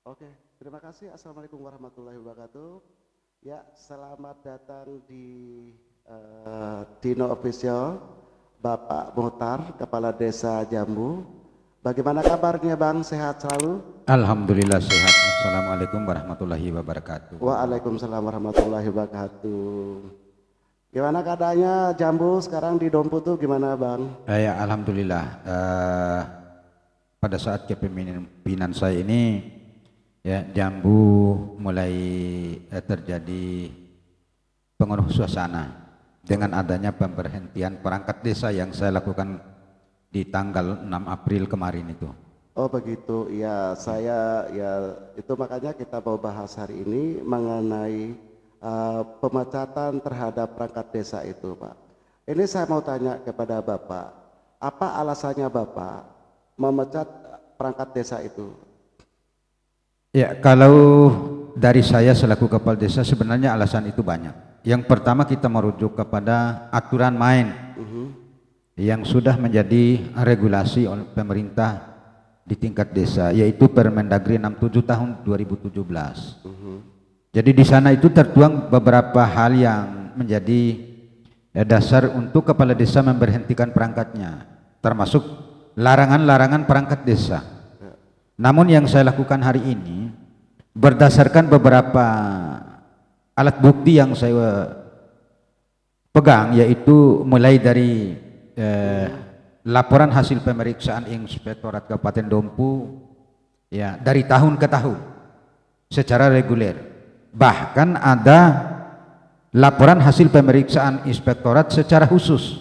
Oke, terima kasih. Assalamualaikum warahmatullahi wabarakatuh. Ya, selamat datang di Dino Official, Bapak Muhtar, Kepala Desa Jambu. Bagaimana kabarnya Bang? Sehat selalu? Alhamdulillah sehat. Assalamualaikum warahmatullahi wabarakatuh. Waalaikumsalam warahmatullahi wabarakatuh. Gimana keadaannya Jambu sekarang di Dompu tuh gimana Bang? Ya, alhamdulillah. Pada saat kepemimpinan saya ini, ya Jambu mulai terjadi pengaruh suasana dengan adanya pemberhentian perangkat desa yang saya lakukan di tanggal 6 April kemarin itu. Oh begitu, ya saya ya itu makanya kita mau bahas hari ini mengenai pemecatan terhadap perangkat desa itu Pak. Ini saya mau tanya kepada Bapak, apa alasannya Bapak memecat perangkat desa itu? Ya, kalau dari saya selaku kepala desa sebenarnya alasan itu banyak. Yang pertama kita merujuk kepada aturan main yang sudah menjadi regulasi oleh pemerintah di tingkat desa, yaitu Permendagri 67 tahun 2017. Jadi di sana itu tertuang beberapa hal yang menjadi dasar untuk kepala desa memberhentikan perangkatnya, termasuk larangan-larangan perangkat desa. Namun yang saya lakukan hari ini berdasarkan beberapa alat bukti yang saya pegang, yaitu mulai dari laporan hasil pemeriksaan Inspektorat Kabupaten Dompu, ya dari tahun ke tahun secara reguler. Bahkan ada laporan hasil pemeriksaan Inspektorat secara khusus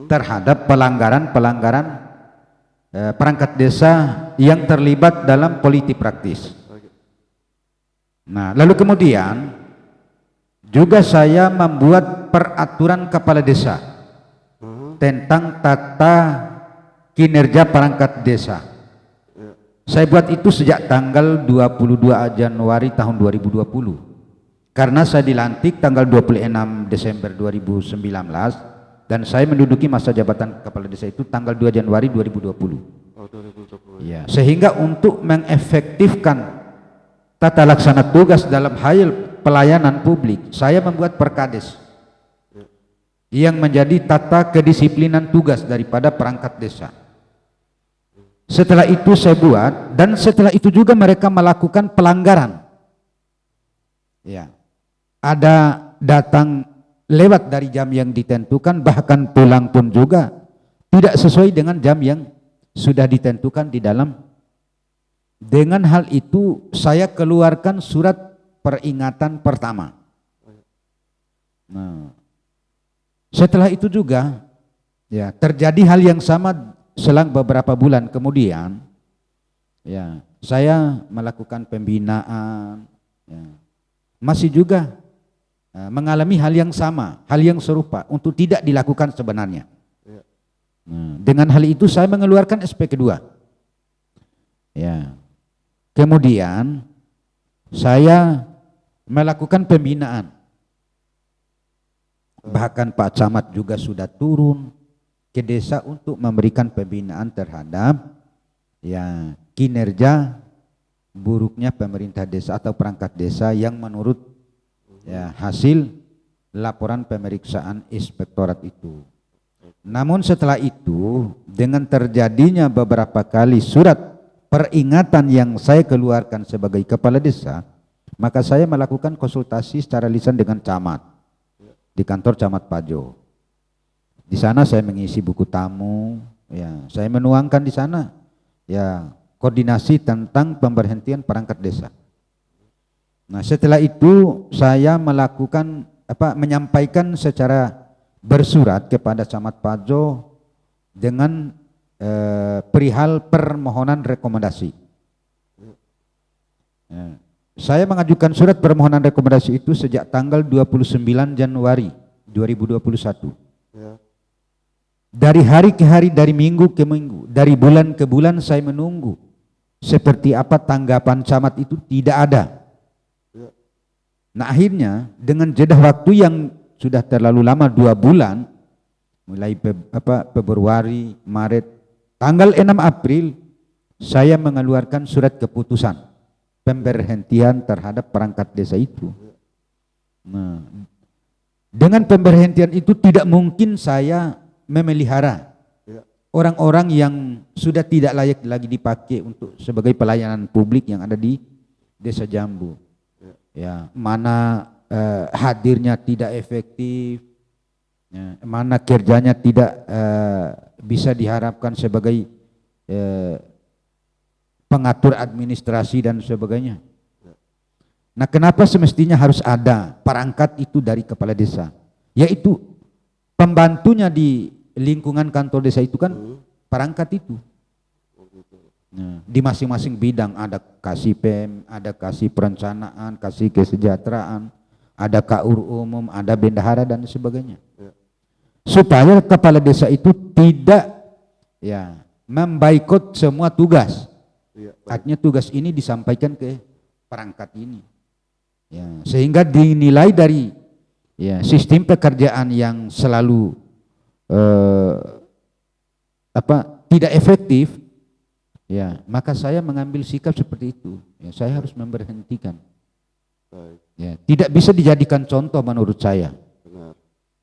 terhadap pelanggaran-pelanggaran perangkat desa yang terlibat dalam politik praktis. Nah, lalu kemudian juga saya membuat peraturan kepala desa tentang tata kinerja perangkat desa. Saya buat itu sejak tanggal 22 Januari tahun 2020. Karena saya dilantik tanggal 26 Desember 2019 dan saya menduduki masa jabatan kepala desa itu tanggal 2 Januari 2020. Oh 2020. Ya, sehingga untuk mengefektifkan tata laksana tugas dalam hal pelayanan publik, saya membuat Perkades yang menjadi tata kedisiplinan tugas daripada perangkat desa. Setelah itu saya buat, dan setelah itu juga mereka melakukan pelanggaran. Ya, ada datang lewat dari jam yang ditentukan, bahkan pulang pun juga tidak sesuai dengan jam yang sudah ditentukan di dalam. Dengan hal itu saya keluarkan surat peringatan pertama. Nah, setelah itu juga ya terjadi hal yang sama selang beberapa bulan kemudian, ya saya melakukan pembinaan, ya, masih juga mengalami hal yang sama, hal yang serupa untuk tidak dilakukan sebenarnya. Nah, dengan hal itu saya mengeluarkan SP kedua. Ya, kemudian saya melakukan pembinaan. Bahkan Pak Camat juga sudah turun ke desa untuk memberikan pembinaan terhadap ya kinerja buruknya pemerintah desa atau perangkat desa yang menurut ya hasil laporan pemeriksaan inspektorat itu. Namun setelah itu dengan terjadinya beberapa kali surat peringatan yang saya keluarkan sebagai kepala desa, maka saya melakukan konsultasi secara lisan dengan camat di kantor Camat Pajo. Di sana saya mengisi buku tamu, ya, saya menuangkan di sana ya koordinasi tentang pemberhentian perangkat desa. Nah, setelah itu saya melakukan menyampaikan secara bersurat kepada Camat Pajo dengan perihal permohonan rekomendasi. Ya, saya mengajukan surat permohonan rekomendasi itu sejak tanggal 29 Januari 2021. Ya. Dari hari ke hari, dari minggu ke minggu, dari bulan ke bulan saya menunggu seperti apa tanggapan camat itu, tidak ada. Nah akhirnya dengan jeda waktu yang sudah terlalu lama 2 bulan, mulai Februari, Maret, tanggal 6 April saya mengeluarkan surat keputusan pemberhentian terhadap perangkat desa itu. Nah, dengan pemberhentian itu tidak mungkin saya memelihara orang-orang yang sudah tidak layak lagi dipakai untuk sebagai pelayanan publik yang ada di Desa Jambu. Ya, mana hadirnya tidak efektif, ya, mana kerjanya tidak bisa diharapkan sebagai pengatur administrasi dan sebagainya. Nah, kenapa semestinya harus ada perangkat itu dari kepala desa? Yaitu pembantunya di lingkungan kantor desa itu kan perangkat itu. Nah, di masing-masing bidang ada Kasipem, ada Kasih Perencanaan, Kasih Kesejahteraan, ada KUR umum, ada bendahara dan sebagainya. Supaya kepala desa itu tidak memboikot semua tugas. Artinya tugas ini disampaikan ke perangkat ini. Ya, sehingga dinilai dari sistem pekerjaan yang selalu tidak efektif, ya, maka saya mengambil sikap seperti itu. Ya, saya harus memberhentikan. Ya, tidak bisa dijadikan contoh menurut saya.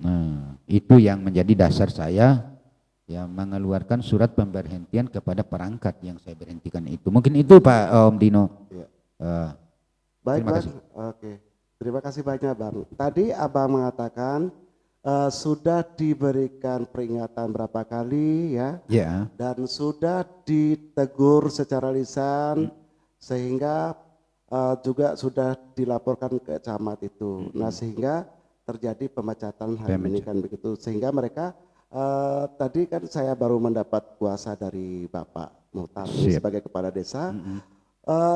Nah, itu yang menjadi dasar saya mengeluarkan surat pemberhentian kepada perangkat yang saya berhentikan itu. Mungkin itu Pak Om Dino. Baik, terima Bang. kasih. Oke. Terima kasih banyak, Bang. Tadi Abang mengatakan sudah diberikan peringatan berapa kali ya, dan sudah ditegur secara lisan sehingga juga sudah dilaporkan ke camat itu. Nah, sehingga terjadi pemecatan hari ini kan begitu, sehingga mereka tadi kan saya baru mendapat kuasa dari Bapak Muhtar sebagai kepala desa.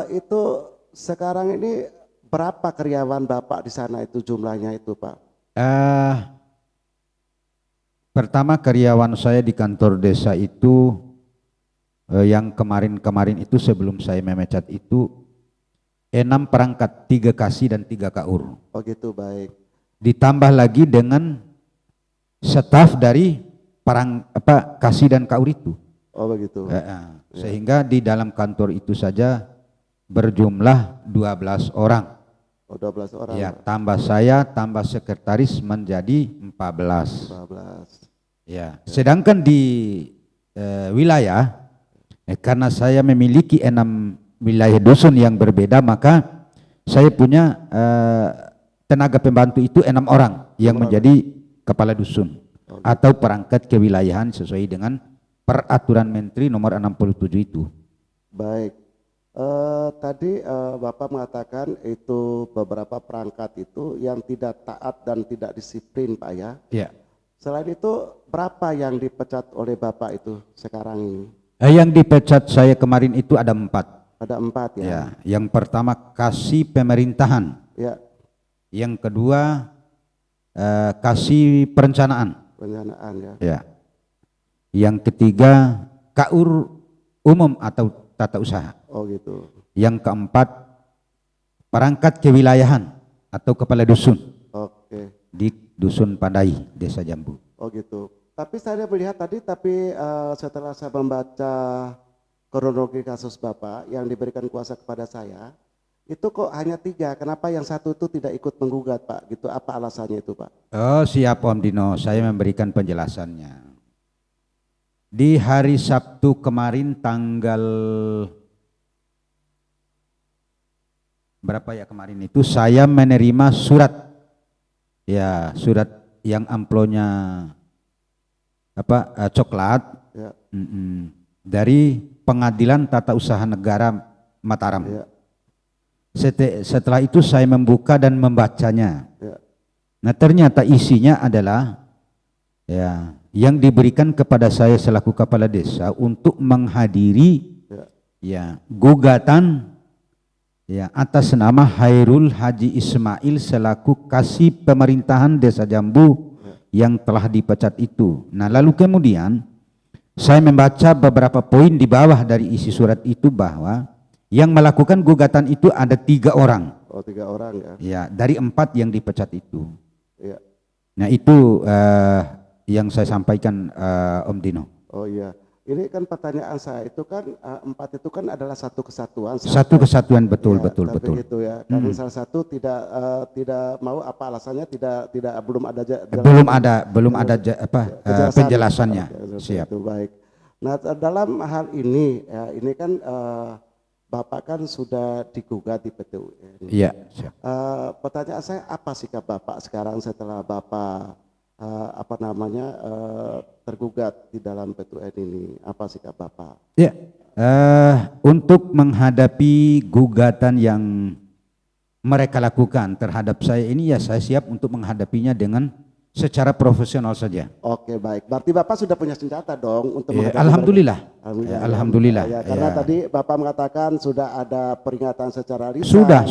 Itu sekarang ini berapa karyawan Bapak di sana itu jumlahnya itu, Pak? Pertama, karyawan saya di kantor desa itu yang kemarin-kemarin itu sebelum saya memecat itu 6 perangkat, 3 kasih dan 3 KUR. Oh gitu, baik. Ditambah lagi dengan staf dari kasih dan KUR itu. Oh begitu. Sehingga di dalam kantor itu saja berjumlah 12 orang. Oh 12 orang. Ya, tambah saya, tambah sekretaris menjadi 14. Ya. Sedangkan di wilayah, karena saya memiliki 6 wilayah dusun yang berbeda, maka saya punya tenaga pembantu itu 6 orang yang menjadi kepala dusun atau perangkat kewilayahan sesuai dengan peraturan Menteri nomor 67 itu. Baik. Tadi Bapak mengatakan itu beberapa perangkat itu yang tidak taat dan tidak disiplin, Pak ya. Iya. Selain itu berapa yang dipecat oleh Bapak itu sekarang ini? Yang dipecat saya kemarin itu ada 4. Ada 4 ya. Ya. Yang pertama kasih pemerintahan. Ya. Yang kedua kasih perencanaan. Perencanaan ya. Ya. Yang ketiga KUR umum atau tata usaha. Oh gitu. Yang keempat perangkat kewilayahan atau kepala dusun. Oke. Di Dusun Padai, Desa Jambu. Oh gitu. Tapi saya melihat tadi, setelah saya membaca kronologi kasus Bapak yang diberikan kuasa kepada saya, itu kok hanya 3. Kenapa yang satu itu tidak ikut menggugat, Pak? Gitu. Apa alasannya itu, Pak? Oh siap Om Dino, saya memberikan penjelasannya. Di hari Sabtu kemarin tanggal berapa ya kemarin itu saya menerima surat yang amplonya coklat ya. Dari Pengadilan Tata Usaha Negara Mataram. Ya. Setelah itu saya membuka dan membacanya. Ya. Nah, ternyata isinya adalah yang diberikan kepada saya selaku kepala desa untuk menghadiri gugatan atas nama Hairul Haji Ismail selaku kasih pemerintahan Desa Jambu yang telah dipecat itu. Nah, lalu kemudian saya membaca beberapa poin di bawah dari isi surat itu bahwa yang melakukan gugatan itu ada 3 orang. Oh 3 orang ya. Ya, dari 4 yang dipecat itu. Ya. Nah, itu yang saya sampaikan Om Dino. Oh iya. Ini kan pertanyaan saya itu kan empat itu kan adalah satu kesatuan. Satu kesatuan, betul, Ya, betul, tapi betul. gitu ya. Karena salah satu tidak mau apa alasannya tidak belum ada Belum ada kejelasan. penjelasannya. Oke, Siap. itu baik. Nah, dalam hal ini ya ini kan Bapak kan sudah digugat di PT UN. Iya, siap. Pertanyaan saya apa sikap Bapak sekarang setelah Bapak tergugat di dalam PT UN ini? Apa sikap Bapak? Ya, untuk menghadapi gugatan yang mereka lakukan terhadap saya ini, ya saya siap untuk menghadapinya dengan secara profesional saja. Oke, baik. Berarti Bapak sudah punya senjata dong untuk menghadapi Alhamdulillah. mereka? Alhamdulillah. Ya, karena tadi Bapak mengatakan sudah ada peringatan secara lisan. Sudah.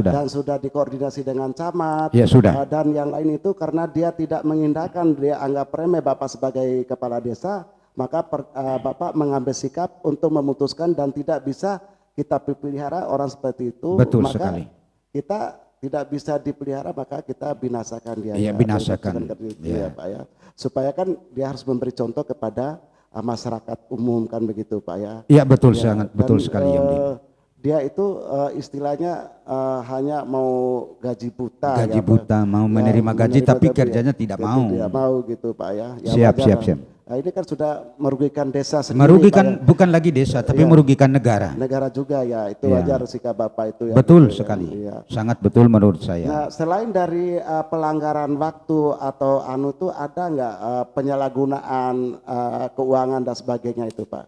Dan sudah dikoordinasi dengan camat. Ya, sudah. Dan yang lain itu karena dia tidak mengindahkan, dia anggap remeh Bapak sebagai kepala desa, maka Bapak mengambil sikap untuk memutuskan dan tidak bisa kita pelihara orang seperti itu. Betul maka sekali. Kita tidak bisa dipelihara, maka kita binasakan dia. Iya, binasakan. Ya, Pak ya. Supaya kan dia harus memberi contoh kepada masyarakat umum kan begitu Pak ya. Iya, betul, Ya, sangat betul sekali Yamdi. Dia itu istilahnya hanya mau gaji buta. Gaji ya, buta, mau menerima gaji tapi kerjanya tidak mau. Tidak mau gitu Pak ya. Siap. Nah, ini kan sudah merugikan desa sendiri. Merugikan Pak, ya. bukan lagi desa, tapi merugikan negara. Negara juga ya, itu Ya. wajar sikap Bapak itu ya. Betul gitu, sekali, ya. sangat betul menurut saya. Nah, selain dari pelanggaran waktu atau tuh ada nggak penyalahgunaan keuangan dan sebagainya itu Pak?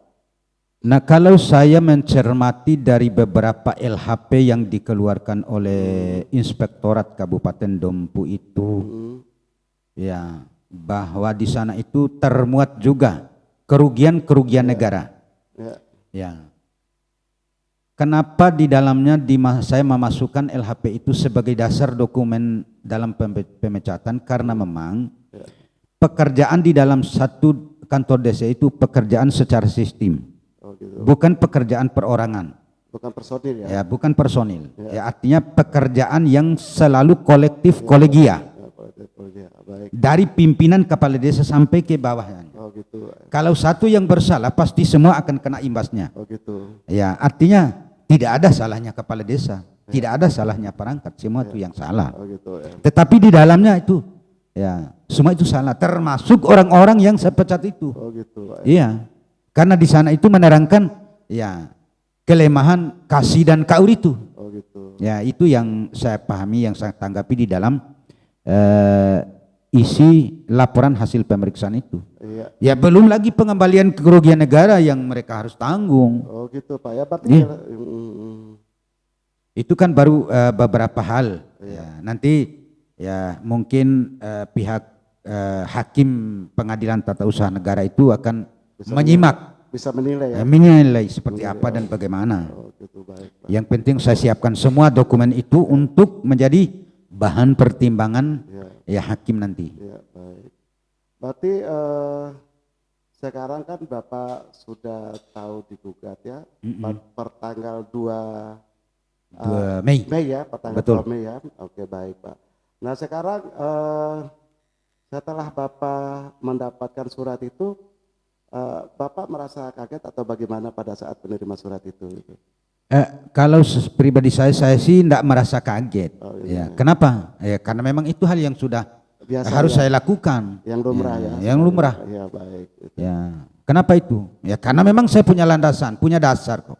Nah, kalau saya mencermati dari beberapa LHP yang dikeluarkan oleh Inspektorat Kabupaten Dompu itu, ya, bahwa di sana itu termuat juga kerugian negara. Ya. Ya. Kenapa di dalamnya saya memasukkan LHP itu sebagai dasar dokumen dalam pemecatan? Karena memang pekerjaan di dalam satu kantor desa itu pekerjaan secara sistem, Gitu. bukan pekerjaan perorangan. Bukan personil ya? Ya, bukan personil. Ya, artinya pekerjaan yang selalu kolektif, kolegia. Ya, baik. Dari pimpinan kepala desa sampai ke bawahnya. Oh gitu. Kalau satu yang bersalah pasti semua akan kena imbasnya. Oh gitu. Ya, artinya tidak ada salahnya kepala desa, tidak ada salahnya perangkat, semua itu yang salah. Oh gitu ya. Tetapi di dalamnya itu, ya semua itu salah, termasuk orang-orang yang saya pecat itu. Oh gitu. Iya, karena di sana itu menerangkan ya kelemahan kasih dan kaur itu. Oh gitu. Ya, itu yang saya pahami, yang saya tanggapi di dalam isi laporan hasil pemeriksaan itu. Iya. Ya, belum lagi pengembalian kerugian negara yang mereka harus tanggung. Oh gitu Pak ya. Berarti Itu kan baru beberapa hal. Ya, nanti ya mungkin pihak hakim pengadilan tata usaha negara itu akan menyimak, bisa menilai ya. menilai seperti apa dan bagaimana. Oh gitu, baik Pak. Yang penting saya siapkan semua dokumen itu untuk menjadi bahan pertimbangan ya hakim nanti. Ya, baik. Berarti sekarang kan Bapak sudah tahu digugat ya, per tanggal 2 Mei. ya, per tanggal Betul. 2 Mei ya. Oke, baik Pak. Nah, sekarang setelah Bapak mendapatkan surat itu, Bapak merasa kaget atau bagaimana pada saat menerima surat itu? Kalau pribadi saya sih tidak merasa kaget. Oh, Ya, kenapa? Ya, karena memang itu hal yang sudah Biasa harus ya, saya lakukan. yang lumrah ya. Yang lumrah. Ya, baik. Ya, kenapa itu? Ya, karena memang saya punya landasan, punya dasar kok.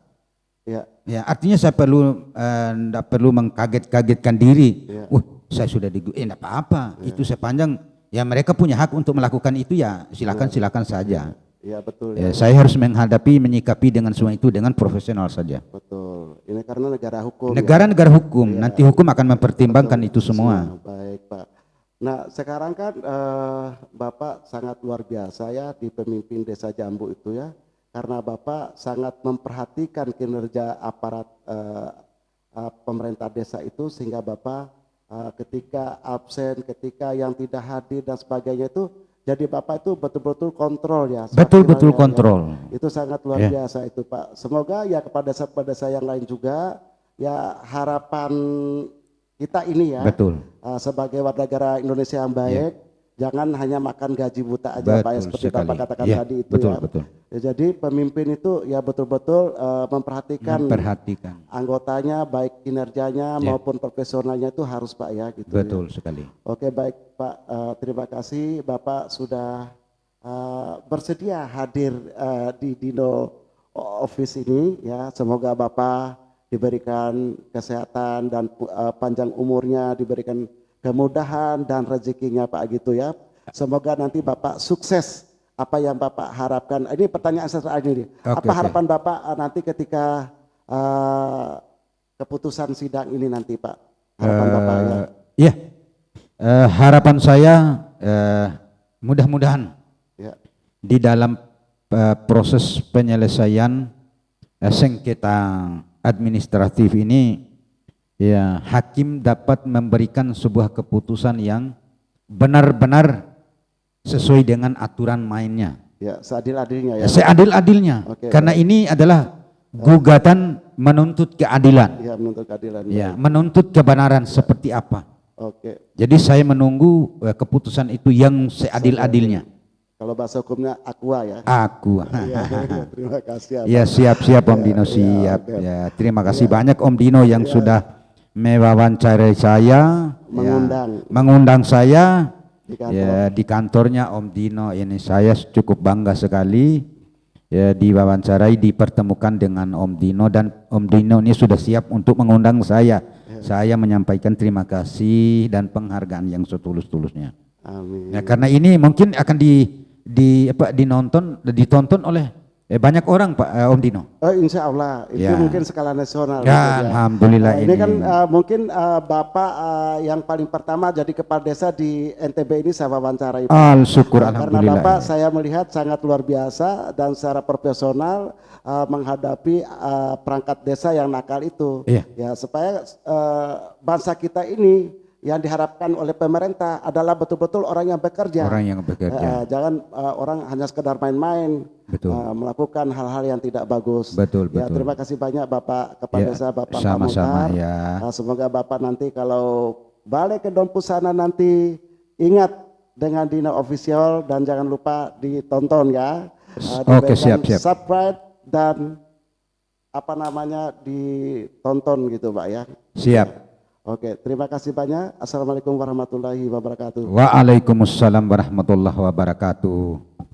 Ya, Ya, artinya saya tidak perlu mengkaget-kagetkan diri. Ya. Saya sudah tidak apa-apa. Itu sepanjang ya mereka punya hak untuk melakukan itu, ya silakan saja. ya betul Ya, ya. saya harus menyikapi dengan semua itu dengan profesional saja. Betul. Ini karena negara hukum. Negara hukum, nanti hukum akan mempertimbangkan itu semua. Baik Pak. Nah sekarang kan Bapak sangat luar biasa ya di pemimpin desa Jambu itu ya. Karena Bapak sangat memperhatikan kinerja aparat pemerintah desa itu sehingga Bapak ketika absen, ketika yang tidak hadir dan sebagainya itu, jadi Bapak itu betul-betul kontrol ya. Betul-betul kontrol. Ya. Itu sangat luar biasa itu Pak. Semoga ya kepada saya yang lain juga ya harapan kita ini ya. Betul. Sebagai warga negara Indonesia yang baik Jangan hanya makan gaji buta aja Pak ya, seperti sekali. Bapak katakan Ya, tadi itu betul, ya. betul. Ya, jadi pemimpin itu ya betul-betul memperhatikan anggotanya, baik kinerjanya maupun profesionalnya itu harus Pak ya gitu. Betul ya. sekali. Oke baik Pak, terima kasih Bapak sudah bersedia hadir di Dino Office ini ya. Semoga Bapak diberikan kesehatan dan panjang umurnya, diberikan kemudahan dan rezekinya Pak gitu ya. Semoga nanti Bapak sukses apa yang Bapak harapkan. Ini pertanyaan setelah ini. Apa harapan Bapak nanti ketika keputusan sidang ini nanti Pak? Harapan Bapak ya. Iya. Harapan saya mudah-mudahan Ya. di dalam proses penyelesaian sengketa administratif ini ya hakim dapat memberikan sebuah keputusan yang benar-benar sesuai dengan aturan mainnya. Ya, seadil-adilnya ya. Seadil-adilnya. Oke, karena ini adalah gugatan menuntut keadilan. Ya, menuntut keadilan. Ya, menuntut kebenaran seperti apa. Oke. Jadi saya menunggu keputusan itu yang seadil-adilnya. Kalau bahasa hukumnya aqua ya. Aku. Ya, terima kasih. Ya siap-siap Om Dino, siap. oke. Ya, terima kasih banyak Om Dino yang sudah mewawancarai saya, mengundang saya ya di kantornya Om Dino. Ini saya cukup bangga sekali ya diwawancarai, dipertemukan dengan Om Dino, dan Om Dino ini sudah siap untuk mengundang saya. Saya menyampaikan terima kasih dan penghargaan yang setulus-tulusnya. Amin. Ya, karena ini mungkin akan ditonton oleh banyak orang Pak Om Dino. Insya Allah itu mungkin skala nasional. Ya, alhamdulillah ini kan mungkin Bapak yang paling pertama jadi kepala desa di NTB ini saya wawancarai. Syukur alhamdulillah. Karena Bapak saya melihat sangat luar biasa dan secara profesional menghadapi perangkat desa yang nakal itu. Ya supaya bangsa kita ini yang diharapkan oleh pemerintah adalah betul-betul orang yang bekerja. Orang yang bekerja. Jangan orang hanya sekedar main-main, melakukan hal-hal yang tidak bagus. Betul. Terima kasih banyak Bapak Kepala Desa, Bapak sama-sama Pamutar. Semoga Bapak nanti kalau balik ke Dompu sana nanti ingat dengan Dino Official dan jangan lupa ditonton ya. Oke, siap. Subscribe dan ditonton gitu Pak ya. Siap. Oke, terima kasih banyak. Assalamualaikum warahmatullahi wabarakatuh. Waalaikumsalam warahmatullahi wabarakatuh.